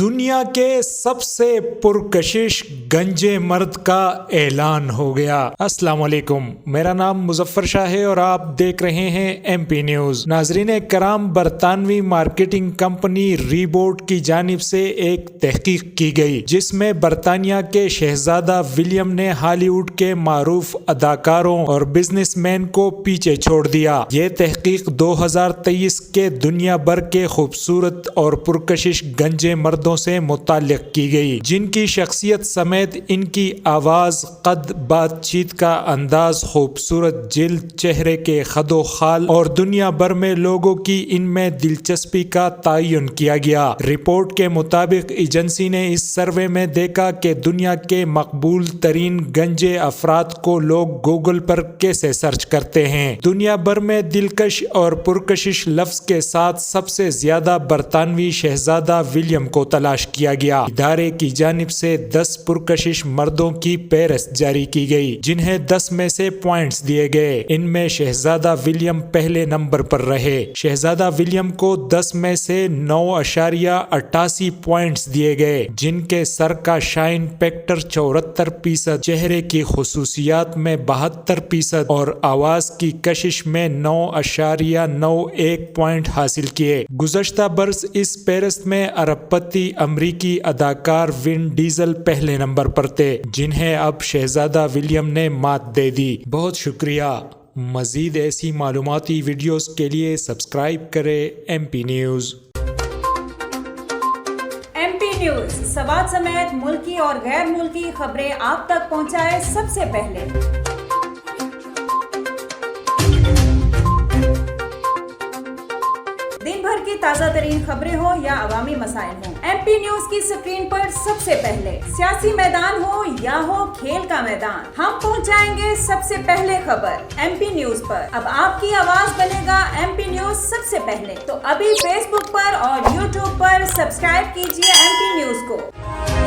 دنیا کے سب سے پرکشش گنجے مرد کا اعلان ہو گیا۔ السلام علیکم، میرا نام مظفر شاہ ہے اور آپ دیکھ رہے ہیں ایم پی نیوز۔ ناظرین کرام، برطانوی مارکیٹنگ کمپنی ریبوٹ کی جانب سے ایک تحقیق کی گئی جس میں برطانیہ کے شہزادہ ولیم نے ہالی ووڈ کے معروف اداکاروں اور بزنس مین کو پیچھے چھوڑ دیا۔ یہ تحقیق 2023 کے دنیا بھر کے خوبصورت اور پرکشش گنجے مردوں سے متعلق کی گئی، جن کی شخصیت سمیت ان کی آواز، قد، بات چیت کا انداز، خوبصورت جلد، چہرے کے خد و خال اور دنیا بھر میں لوگوں کی ان میں دلچسپی کا تعین کیا گیا۔ رپورٹ کے مطابق ایجنسی نے اس سروے میں دیکھا کہ دنیا کے مقبول ترین گنجے افراد کو لوگ گوگل پر کیسے سرچ کرتے ہیں۔ دنیا بھر میں دلکش اور پرکشش لفظ کے ساتھ سب سے زیادہ برطانوی شہزادہ ولیم کو تلاش کیا گیا۔ ادارے کی جانب سے 10 پرکشش مردوں کی فہرست جاری کی گئی، جنہیں 10 میں سے پوائنٹس دیے گئے۔ ان میں شہزادہ ولیم پہلے نمبر پر رہے۔ شہزادہ ولیم کو 10 میں سے 9.88 پوائنٹس دیے گئے، جن کے سر کا شائن فیکٹر 74%، چہرے کی خصوصیات میں 72% اور آواز کی کشش میں 9.91 پوائنٹ حاصل کیے۔ گزشتہ برس اس فہرست میں ارب پتی امریکی اداکار ون ڈیزل پہلے نمبر پر تھے، جنہیں اب شہزادہ ولیم نے مات دے دی۔ بہت شکریہ۔ مزید ایسی معلوماتی ویڈیوز کے لیے سبسکرائب کریں M P News. M P News Swat سمیت ملکی اور غیر ملکی خبریں آپ تک پہنچائے سب سے پہلے۔ دن بھر کی تازہ ترین خبریں ہوں یا عوامی مسائل ہوں، ایم پی نیوز کی سکرین پر سب سے پہلے۔ سیاسی میدان ہو یا ہو کھیل کا میدان، ہم پہنچائیں گے سب سے پہلے خبر ایم پی نیوز پر۔ اب آپ کی آواز بنے گا ایم پی نیوز سب سے پہلے، تو ابھی فیس بک پر اور یوٹیوب پر سبسکرائب کیجیے ایم پی نیوز کو۔